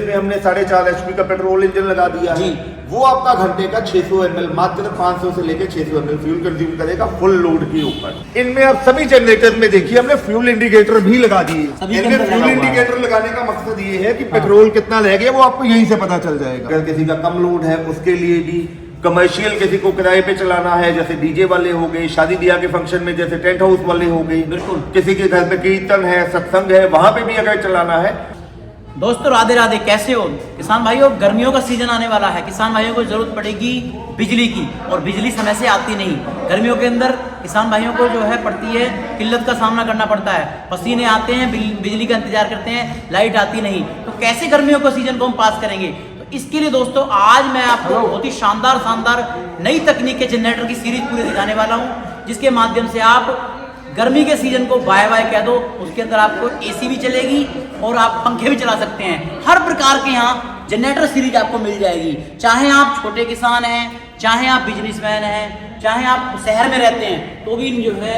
में हमने 4.5 HP का पेट्रोल इंजन लगा दिया है। वो आपका घंटे का 600 ml मात्र 500 से लेकर 600 ml फ्यूल कंज्यूम करेगा फुल लोड के ऊपर। इनमें अब सभी जनरेटर में देखिए हमने फ्यूल इंडिकेटर भी लगा दिए। इनमें फ्यूल इंडिकेटर लगाने का मकसद ये है कि पेट्रोल कितना रह गया वो आपको यहीं से पता चल जाएगा। अगर किसी का कम लोड है उसके लिए भी, कमर्शियल किसी को किराए पे चलाना है जैसे डीजे वाले हो गए, शादी ब्याह के फंक्शन में जैसे टेंट हाउस वाले हो गए, बिल्कुल किसी के घर पे कीर्तन है, सत्संग है, वहां पे भी अगर चलाना है। दोस्तों राधे राधे, कैसे हो किसान भाइयों। गर्मियों का सीजन आने वाला है, किसान भाइयों को जरूरत पड़ेगी बिजली की, और बिजली समय से आती नहीं। गर्मियों के अंदर किसान भाइयों को जो है पड़ती है किल्लत का सामना करना पड़ता है, पसीने आते हैं, बिजली का इंतजार करते हैं, लाइट आती नहीं। तो कैसे गर्मियों का सीजन को हम पास करेंगे, तो इसके लिए दोस्तों आज मैं आपको बहुत ही शानदार नई तकनीक के जनरेटर की सीरीज पूरी दिखाने वाला हूँ, जिसके माध्यम से आप गर्मी के सीजन को बाय बाय कह दो। उसके अंदर आपको एसी भी चलेगी और आप पंखे भी चला सकते हैं। हर प्रकार के यहाँ जनरेटर सीरीज आपको मिल जाएगी, चाहे आप छोटे किसान हैं, चाहे आप बिजनेसमैन हैं, चाहे आप शहर में रहते हैं, तो भी जो है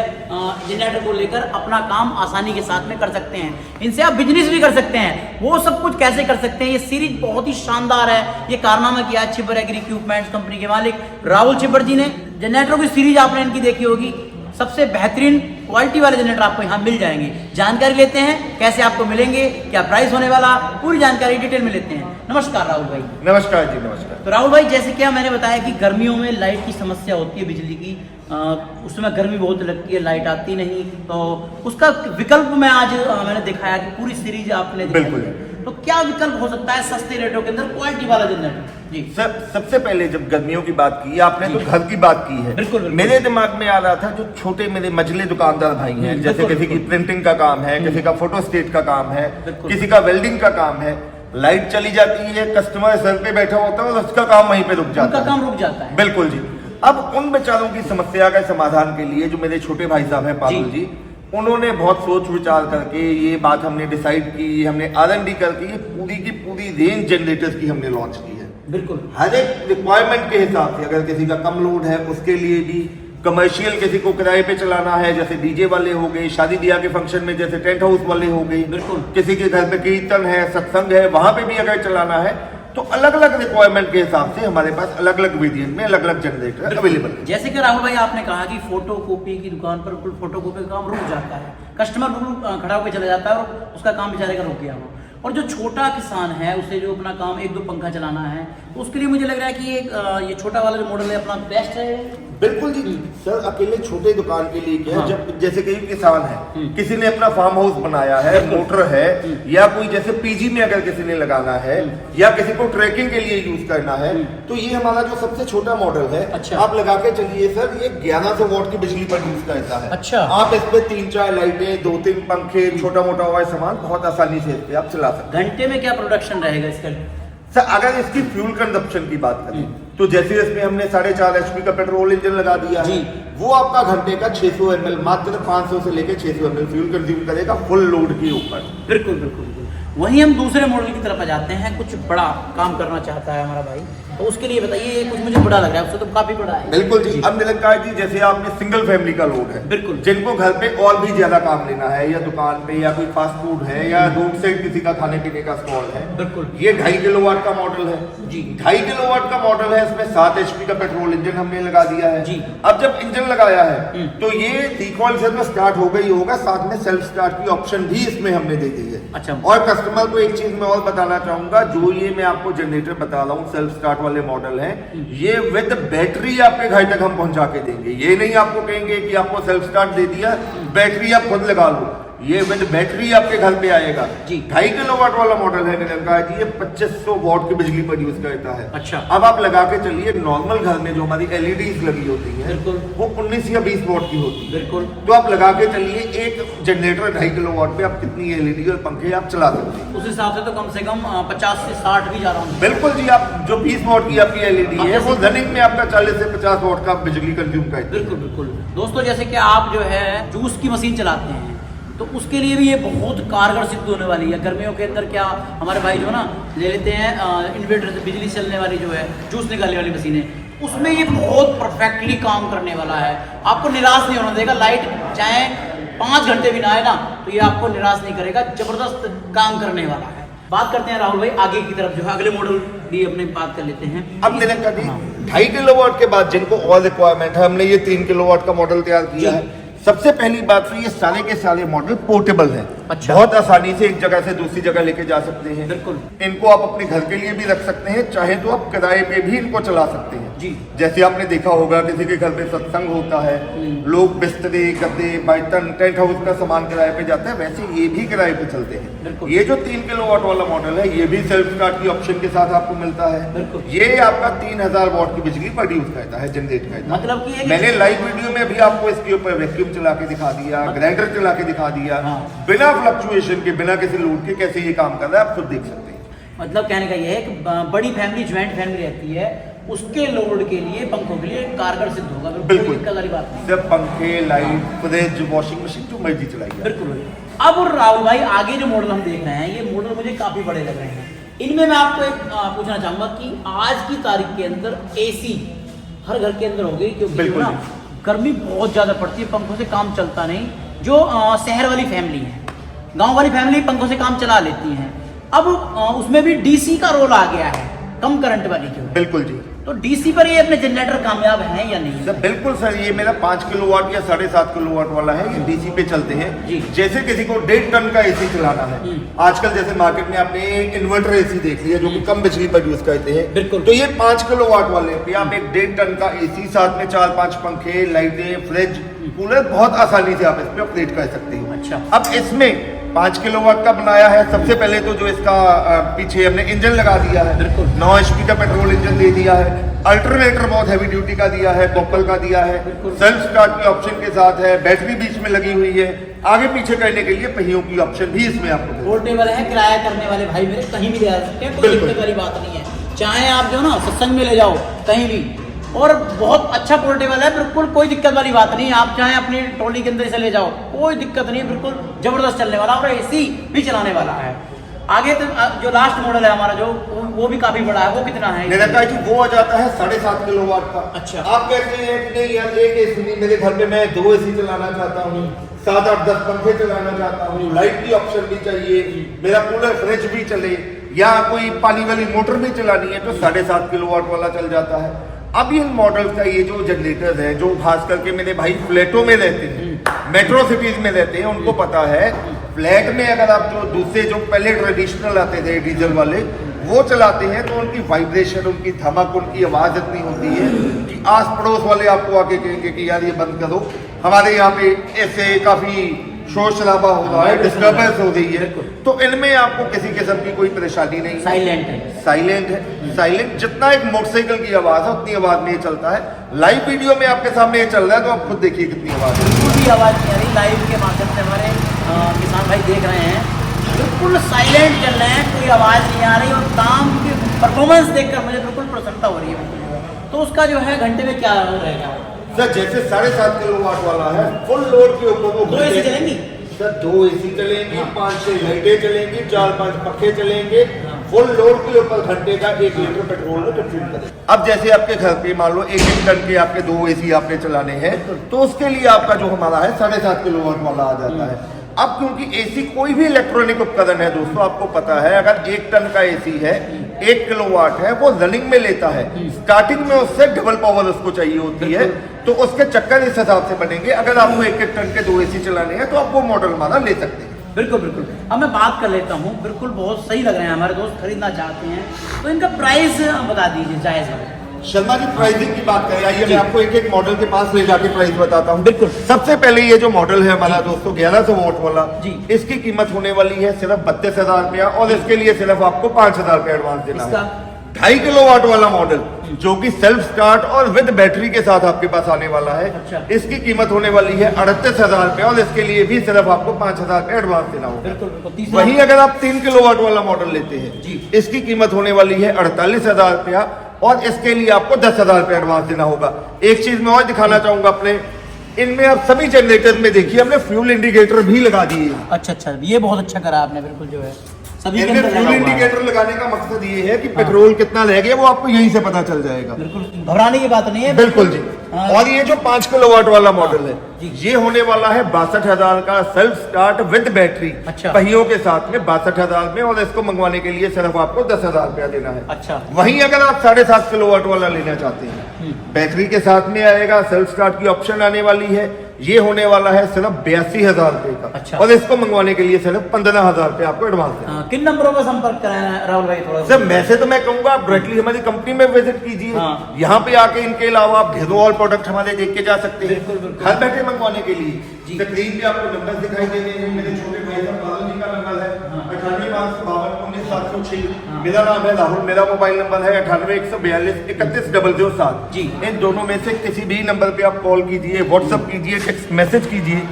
जनरेटर को लेकर अपना काम आसानी के साथ में कर सकते हैं। इनसे आप बिजनेस भी कर सकते हैं। वो सब कुछ कैसे कर सकते हैं, ये सीरीज बहुत ही शानदार है। ये कारनामा किया छिब्बर एग्री इक्विपमेंट्स कंपनी के मालिक राहुल छिब्बर जी ने। जनरेटरों की सीरीज आपने इनकी देखी होगी, सबसे बेहतरीन क्वालिटी वाले जनरेटर आपको यहाँ मिल जाएंगे। जानकारी लेते हैं कैसे आपको मिलेंगे, क्या प्राइस होने वाला, पूरी जानकारी डिटेल में लेते हैं। नमस्कार राहुल भाई। नमस्कार जी, नमस्कार। तो राहुल भाई, जैसे क्या मैंने बताया कि गर्मियों में लाइट की समस्या होती है, बिजली की, उस समय गर्मी बहुत लगती है, लाइट आती नहीं, तो उसका विकल्प मैं आज मैंने दिखाया कि पूरी सीरीज आपने दिखाई। तो क्या विकल्प हो सकता है सस्ते रेटों के अंदर क्वालिटी वाला जनरेटर जी। सबसे पहले जब गर्मियों की बात की आपने तो घर की बात की है। बिल्कुल। मेरे दिमाग में आ रहा था जो छोटे मेरे मझले दुकानदार भाई हैं, जैसे किसी की प्रिंटिंग का काम है, किसी का फोटो स्टेट का काम है, किसी का वेल्डिंग का काम है, लाइट चली जाती है, कस्टमर सर पे बैठा होता है और उसका काम वहीं पे रुक जाता है, काम रुक जाता है। बिल्कुल जी। अब उन बेचारों की समस्या का समाधान के लिए जो मेरे छोटे भाई साहब हैं पारुल जी, उन्होंने बहुत सोच विचार करके ये बात हमने डिसाइड की, हमने R&D करके ये पूरी की पूरी रेंज जनरेटर्स की हमने लॉन्च की है। बिल्कुल हर एक रिक्वायरमेंट के हिसाब से, अगर किसी का कम लोड है उसके लिए भी, कमर्शियल किसी को किराए पे चलाना है जैसे डीजे वाले हो गए, शादी ब्याह के फंक्शन में जैसे टेंट हाउस वाले हो गए, बिल्कुल किसी के घर पे कीर्तन है, सत्संग है, वहां पे भी अगर चलाना है तो अलग अलग रिक्वायरमेंट के हिसाब से हमारे पास अलग अलग वेरिएंट में अलग अलग जनरेटर अवेलेबल है। जैसे कि राहुल भाई आपने कहा कि फोटो कॉपी की दुकान पर फोटोकॉपी का काम रुक जाता है, कस्टमर खड़ा होकर चला जाता है और उसका काम बेचारे का रुक गया हो। और जो छोटा किसान है उसे जो अपना काम 1-2 पंखा चलाना है, तो उसके लिए मुझे लग रहा है कि ये छोटा वाला जो मॉडल है अपना बेस्ट है। बिल्कुल जी सर, अकेले छोटे दुकान के लिए क्या है, जब जैसे कई किसान है, किसी ने अपना फार्म हाउस बनाया है, मोटर है, या कोई जैसे पीजी में अगर किसी ने लगाना है, या किसी को ट्रैकिंग के लिए यूज करना है, तो ये हमारा जो सबसे छोटा मॉडल है, आप लगा के चलिए सर, ये 1100 वॉट की बिजली पर यूज करता है। अच्छा। आप इस पे 3-4 लाइटें, 2-3 पंखे, छोटा मोटा हुआ सामान बहुत आसानी से इस पे आप चला सकते हैं। घंटे में क्या प्रोडक्शन रहेगा इसका सर? अगर इसकी फ्यूल कंजप्शन की बात करें तो जैसे इसमें हमने 4.5 HP का पेट्रोल इंजन लगा दिया है, वो आपका घंटे का 600 ml मात्र 500 से लेकर 600 ml फ्यूल कंज्यूम करेगा फुल लोड के ऊपर। बिल्कुल बिल्कुल। वहीं हम दूसरे मॉडल की तरफ आ जाते हैं। कुछ बड़ा काम करना चाहता है हमारा भाई, तो उसके लिए बताइए, ये कुछ मुझे बड़ा लग रहा है, उससे तो काफी बड़ा है। बिल्कुल जी। अब निरंकार जी, जैसे आपने सिंगल फैमिली का लोड है, बिल्कुल, जिनको घर पे और भी ज्यादा काम लेना है, या दुकान पे, या कोई फास्ट फूड है, या रोड साइड किसी का खाने पीने का स्टॉल है, बिल्कुल, ये 2.5 किलोवाट का मॉडल है जी। 2.5 किलोवाट का मॉडल है, इसमें 7 HP का पेट्रोल इंजन हमने लगा दिया है जी। अब जब इंजन लगाया है तो ये डिफॉल्ट से तो स्टार्ट हो गई होगा, साथ में सेल्फ स्टार्ट की ऑप्शन भी इसमें हमने दे दी है। अच्छा। और कस्टमर को एक चीज मैं और बताना चाहूंगा, जो ये मैं आपको जनरेटर बता रहा हूँ सेल्फ स्टार्ट वाले मॉडल है, ये विद बैटरी आपके घर तक हम पहुंचा के देंगे। ये नहीं आपको कहेंगे कि आपको सेल्फ स्टार्ट दे दिया, बैटरी आप खुद लगा लो, ये विद बैटरी आपके घर पे आएगा जी। 2.5 किलोवाट वाला मॉडल है निरंकार जी, ये 2500 वॉट की बिजली पर यूज करता है। अच्छा। अब आप लगा के चलिए, नॉर्मल घर में जो हमारी LEDs लगी होती हैं, वो 19 या 20 वॉट की होती है, बिल्कुल। तो आप लगा के चलिए, एक जनरेटर 2.5 किलोवाट पे आप कितनी LED और पंखे आप चला सकते हैं। उस हिसाब से तो कम से कम 50 से 60 भी जा रहा हूँ। बिल्कुल जी। आप जो 20 वॉट की आपकी LED है, वो रनिंग में आपका 40 से 50 वॉट का बिजली कंज्यूम करती है। बिल्कुल बिल्कुल। दोस्तों, जैसे कि आप जो है जूस की मशीन चलाते हैं, तो उसके लिए भी ये बहुत कारगर सिद्ध होने वाली है। गर्मियों के अंदर क्या हमारे भाई जो ना ले लेते हैं इन्वर्टर से बिजली चलने वाली जो है जूस निकालने वाली मशीन है, उसमें ये बहुत परफेक्टली काम करने वाला है। आपको निराश नहीं होना देगा। लाइट चाहे 5 घंटे भी ना आए ना, तो ये आपको निराश नहीं करेगा, जबरदस्त काम करने वाला है। बात करते हैं राहुल भाई आगे की तरफ, जो है अगले मॉडल भी अपने बात कर लेते हैं। अब मैंने कहा कि 2.5 किलोवाट के बाद जिनको और रिक्वायरमेंट है, हमने ये 3 किलोवाट का मॉडल तैयार किया है। सबसे पहली बात तो ये सारे के सारे मॉडल पोर्टेबल हैं। अच्छा। बहुत आसानी से एक जगह से दूसरी जगह लेके जा सकते हैं। बिल्कुल। इनको आप अपने घर के लिए भी रख सकते हैं, चाहे तो आप किराए पे भी इनको चला सकते हैं। जी। जैसे आपने देखा होगा किसी के घर पे सत्संग होता है, लोग बिस्तरे, गद्दे, बर्तन, टेंट हाउस का सामान किराए पे जाता है, वैसे ये भी किराए पे चलते हैं। बिल्कुल। ये जो 3 किलोवाट वाला मॉडल है, ये भी सेल्फ स्टार्ट की ऑप्शन के साथ आपको मिलता है। बिल्कुल। ये आपका 3000 वॉट की बिजली प्रोड्यूस करता है, जनरेट करता है। मतलब कि मैंने लाइव वीडियो में भी आपको इसके ऊपर वैक्यूम चला के दिखा दिया, ग्राइंडर चला के दिखा दिया, बिना फ्लक्चुएशन के, बिना किसी लोड के कैसे ये काम कर रहा है, आप खुद देख सकते हैं। मतलब कहने का ये है कि बड़ी फैमिली, ज्वाइंट फैमिली रहती है, उसके लोड के लिए, पंखों के लिए कारगर सिद्ध होगा। बिल्कुल। कोई दिक्कत वाली बात नहीं। सिर्फ पंखे, लाइट, फ्रिज, वॉशिंग मशीन जो मर्जी चलाइए। बिल्कुल। अब राहुल भाई आगे जो मॉडल हम देख रहे हैं, ये मॉडल मुझे काफी बड़े लग रहे हैं। इनमें मैं आपको एक पूछना चाहूंगा कि आज की तारीख के अंदर एसी हर घर के अंदर हो गई, क्योंकि बिल्कुल। ना गर्मी बहुत ज्यादा पड़ती है, पंखों से काम चलता नहीं। जो शहर वाली फैमिली है, गांव वाली फैमिली पंखों से काम चला लेती है। अब उसमें भी डीसी का रोल आ गया है, कम करंट वाली जो। बिल्कुल जी। तो डीसी पर ये अपने जनरेटर कामयाब हैं या नहीं? सर बिल्कुल सर, ये मेरा 5 किलोवाट या 7.5 किलोवाट वाला है, ये डीसी पे चलते हैं। जी। जैसे किसी को 1.5 टन का एसी चलाना है, आजकल जैसे मार्केट में आपने इन्वर्टर एसी देख लिया जो कि कम बिजली प्रोड्यूस करते हैं। बिल्कुल। तो ये 5 किलोवाट वाले पे आप एक 1.5 टन का एसी, साथ में 4-5 पंखे, लाइटें, फ्रिज, कूलर बहुत आसानी से आप इस पे ऑपरेट कर सकते हो। अच्छा। अब इसमें 5 किलोवाट का बनाया है। सबसे पहले तो जो इसका पीछे हमने इंजन लगा दिया है, बिल्कुल। 9 HP का पेट्रोल इंजन दे दिया है। अल्टरनेटर बहुत हैवी ड्यूटी का दिया है, कॉपर का दिया है। बिल्कुल। सेल्फ स्टार्ट की ऑप्शन के साथ है, बैटरी बीच में लगी हुई है, आगे पीछे करने के लिए पहियों की ऑप्शन भी इसमें आपको दे। पोर्टेबल है, किराया करने वाले भाई मेरे कहीं भी ले जा सकते हैं, कोई बिल्कुल। दिक्कत वाली बात नहीं है। चाहे आप जो ना सत्संग में ले जाओ कहीं भी, और बहुत अच्छा पोर्टेबल है, बिल्कुल कोई दिक्कत वाली बात नहीं है। आप चाहे अपनी ट्रॉली के अंदर इसे ले जाओ, कोई दिक्कत नहीं है, बिल्कुल जबरदस्त चलने वाला, और एसी भी चलाने वाला है। आगे तो जो लास्ट मॉडल है हमारा, जो वो भी काफी बड़ा है, वो कितना है? निरंकार जी वो आ जाता है 7.5 किलोवाट का। अच्छा। आप कहते हैं कि नहीं यार एक एसी नहीं, मेरे घर में मैं 2 एसी चलाना चाहता हूँ, 7-8-10 पंखे चलाना चाहता हूँ, लाइट की ऑप्शन भी चाहिए, मेरा कूलर फ्रिज भी चले, या कोई पानी वाली मोटर भी चलानी है, तो 7.5 किलोवाट वाला चल जाता है। अब इन मॉडल का ये जो जनरेटर है, जो खास करके मेरे भाई फ्लैटों में रहते हैं, मेट्रो सिटीज में रहते हैं, उनको पता है फ्लैट में अगर आप जो दूसरे जो पहले ट्रेडिशनल आते थे डीजल वाले, वो चलाते हैं तो उनकी वाइब्रेशन, उनकी धमक, उनकी आवाज इतनी होती है कि आस पड़ोस वाले आपको आके कहेंगे कि यार ये बंद करो, हमारे यहाँ पे ऐसे काफी शोर शराबा हो रहा है, डिस्टर्बेंस हो रही है। तो इनमें आपको किसी किस्म की कोई परेशानी नहीं है, साइलेंट है। साइलेंट है। साइलेंट जितना एक मोटरसाइकिल की आवाज है उतनी आवाज में ये चलता है। लाइव वीडियो में आपके सामने ये चल रहा है तो आप खुद देखिए कितनी आवाज है। बिल्कुल भी आवाज नहीं आ रही, लाइव के माध्यम से हमारे किसान भाई देख रहे हैं, बिल्कुल साइलेंट चल रहे हैं, कोई आवाज नहीं आ रही, और काम की परफॉर्मेंस देखकर मुझे बिल्कुल प्रसन्नता हो रही है। तो उसका जो है घंटे में क्या रहेगा सर? जैसे 7.5 किलोवाट वाला है, फुल लोड के ऊपर वो 2 एसी चलेंगी सर, 2 एसी चलेंगी, 5-6 लाइटें चलेंगी, 4-5 पखे चलेंगे, फुल लोड के ऊपर घंटे का 1 लीटर पेट्रोल में कंज्यूम करें। अब जैसे आपके घर पे मान लो 1 टन के आपके 2 एसी आपने चलाने हैं, तो उसके लिए आपका जो हमारा है 7.5 किलोवाट वाला आ जाता है। अब क्योंकि एसी कोई भी इलेक्ट्रॉनिक उपकरण है दोस्तों, आपको पता है अगर 1 टन का एसी है, 1 किलोवाट है, वो रनिंग में लेता है, स्टार्टिंग में उससे डबल पावर उसको चाहिए होती है, तो उसके चक्कर इस हिसाब से बनेंगे। अगर आपको 1 टन के 2 एसी चलाने हैं तो आप वो मॉडल हमारा ले सकते हैं। बिल्कुल बिल्कुल। अब मैं बात कर लेता हूँ, बिल्कुल बहुत सही लग रहे हैं, हमारे दोस्त खरीदना चाहते हैं, तो इनका प्राइस बता दीजिए जायज है। शर्मा जी प्राइसिंग की बात करें, आइए मैं आपको एक एक मॉडल के पास ले जाके प्राइस बताता हूँ। बिल्कुल। सबसे पहले ये जो मॉडल है हमारा दोस्तों 1100 वोट वाला जी, इसकी कीमत होने वाली है सिर्फ 32,000 रुपया, और इसके लिए सिर्फ आपको 5,000 रुपया एडवांस देना है। 2.5 किलोवाट वाला मॉडल जो कि सेल्फ स्टार्ट और विद बैटरी के साथ आपके पास आने वाला है, अच्छा। इसकी कीमत होने वाली है 38,000 रुपया, और इसके लिए भी सिर्फ आपको 5,000 रुपया एडवांस देना होगा। बिल्कुल। वहीं अगर आप 3 किलोवाट वाला मॉडल लेते हैं जी, इसकी कीमत होने वाली है 48,000 रुपया, और इसके लिए आपको 10,000 रुपया एडवांस देना होगा। एक चीज मैं और दिखाना चाहूंगा अपने, इनमें आप सभी जनरेटर में देखिए हमने फ्यूल इंडिकेटर भी लगा दिए हैं। अच्छा, ये बहुत अच्छा करा आपने, बिल्कुल जो है सभी के इनमें अंदर फ्यूल लगा हुआ है। इंडिकेटर लगाने का मकसद ये है कि पेट्रोल कितना रह गया वो आपको यहीं से पता चल जाएगा। बिल्कुल घबराने की बात नहीं है। बिल्कुल जी। हाँ। और ये जो 5 किलोवाट वाला मॉडल है जी। ये होने वाला है 62,000 का सेल्फ स्टार्ट विद बैटरी, अच्छा। पहियों के साथ में 62,000 में, और इसको मंगवाने के लिए सिर्फ आपको 10,000 रुपया देना है। अच्छा। वहीं अगर आप 7.5 किलोवाट वाला लेना चाहते हैं, बैटरी के साथ में आएगा, सेल्फ स्टार्ट की ऑप्शन आने वाली है, ये होने वाला है सिर्फ 82,000 रुपए का। अच्छा। और इसको मंगवाने के लिए सिर्फ 15,000 रुपए आपको एडवांस देना है। किन नंबरों पर संपर्क कराना राहुल भाई थोड़ा सर वैसे तो मैं कहूंगा आप डायरेक्टली हमारी कंपनी में विजिट कीजिए, हाँ। यहाँ पे आके इनके अलावा आप ढेरों और प्रोडक्ट हमारे देख के जा सकते हैं, बिल्कुल, बिल्कुल। घर बैठे मंगवाने के लिए। जी। स्क्रीन पे आपको नंबर दिखाई दे रहे हैं, मेरे छोटे भाई साहब बादल जी का नंबर है 98,552,19,706। मेरा नाम है राहुल, मेरा मोबाइल नंबर है 98,142,31,007 जी। इन दोनों में से किसी भी नंबर पे आप कॉल कीजिए, व्हाट्सएप कीजिए, टेक्स्ट मैसेज कीजिए।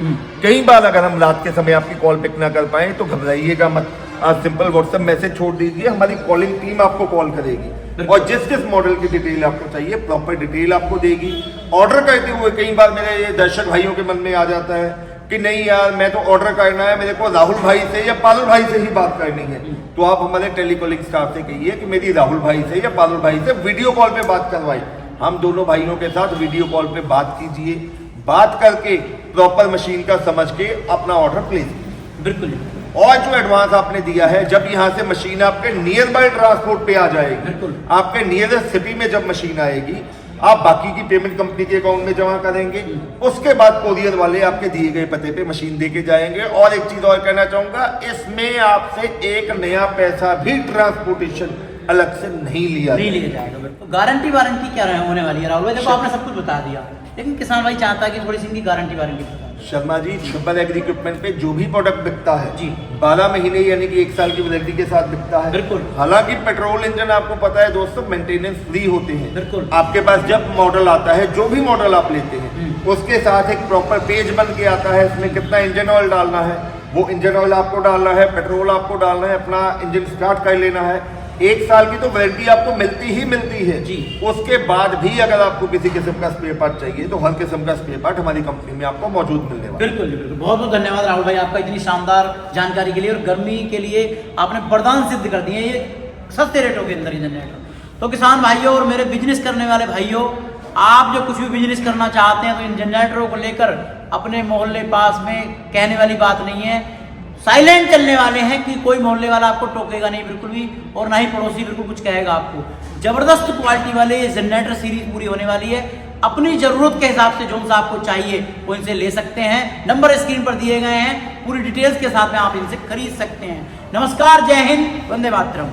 कई बार अगर हम रात के समय आपकी कॉल पिक ना कर पाए तो घबराइएगा मत, आप सिंपल व्हाट्सएप मैसेज छोड़ दीजिए, हमारी कॉलिंग टीम आपको कॉल करेगी और जिस जिस मॉडल की डिटेल आपको चाहिए प्रॉपर डिटेल आपको देगी। ऑर्डर करते हुए कई बार मेरे ये दर्शक भाइयों के मन में आ जाता है कि नहीं यार मैं तो ऑर्डर करना है, मेरे को राहुल भाई से या पारुल भाई से ही बात करनी है, तो आप हमारे टेलीकॉलिंग स्टाफ से कहिए कि मेरी राहुल भाई से या पारुल भाई से वीडियो कॉल पे बात करवाई। हम दोनों भाइयों के साथ वीडियो कॉल पे बात कीजिए, बात करके प्रॉपर मशीन का समझ के अपना ऑर्डर प्लेस कीजिए। बिल्कुल। और जो एडवांस आपने दिया है, जब यहाँ से मशीन आपके नियर बाय ट्रांसपोर्ट पे आ जाएगी, बिल्कुल। आपके नियरेस्ट सिटी में जब मशीन आएगी, आप बाकी की पेमेंट कंपनी के अकाउंट में जमा करेंगे, उसके बाद कोरियर वाले आपके दिए गए पते पे मशीन दे के जाएंगे। और एक चीज और कहना चाहूंगा, इसमें आपसे एक नया पैसा भी ट्रांसपोर्टेशन अलग से नहीं लिया जाएगा। बिल्कुल। गारंटी वारंटी क्या होने वाली है राहुल भाई? देखो आपने सब कुछ बता दिया, लेकिन किसान भाई चाहता है कि थोड़ी सी इनकी गारंटी वारंटी बता दें। शर्मा जी, छब्बर एग्री इक्विपमेंट पे जो भी प्रोडक्ट बिकता है जी। 12 महीने यानी कि 1 साल की वारंटी के साथ बिकता है। बिल्कुल। हालांकि पेट्रोल इंजन आपको पता है दोस्तों मेंटेनेंस फ्री होते हैं। बिल्कुल। आपके पास जब मॉडल आता है, जो भी मॉडल आप लेते हैं उसके साथ एक प्रॉपर पेज बन के आता है, इसमें कितना इंजन ऑयल डालना है, वो इंजन ऑयल आपको डालना है, पेट्रोल आपको डालना है, अपना इंजन स्टार्ट कर लेना है। 1 साल की तो वारंटी आपको मिलती ही मिलती है जी। उसके बाद भी अगर आपको किसी किस्म का स्पेयर पार्ट चाहिए तो हर किस्म का स्पेयर पार्ट हमारी कंपनी में आपको मौजूद मिलने वाला है। बिल्कुल बिल्कुल। बहुत बहुत धन्यवाद राहुल भाई आपका इतनी शानदार जानकारी के लिए, और गर्मी के लिए आपने वरदान सिद्ध कर दिए ये सस्ते रेटों के अंदर जनरेटर। तो किसान भाइयों और मेरे बिजनेस करने वाले भाइयों, आप जो कुछ भी बिजनेस करना चाहते हैं तो इन जनरेटरों को लेकर अपने मोहल्ले पास में कहने वाली बात नहीं है, साइलेंट चलने वाले हैं कि कोई मोहल्ले वाला आपको टोकेगा नहीं बिल्कुल भी, और ना ही पड़ोसी बिल्कुल कुछ कहेगा आपको। जबरदस्त क्वालिटी वाले ये जनरेटर सीरीज पूरी होने वाली है। अपनी जरूरत के हिसाब से जो सा आपको चाहिए वो इनसे ले सकते हैं, नंबर स्क्रीन पर दिए गए हैं, पूरी डिटेल्स के साथ में आप इनसे खरीद सकते हैं। नमस्कार, जय हिंद, वंदे मातरम।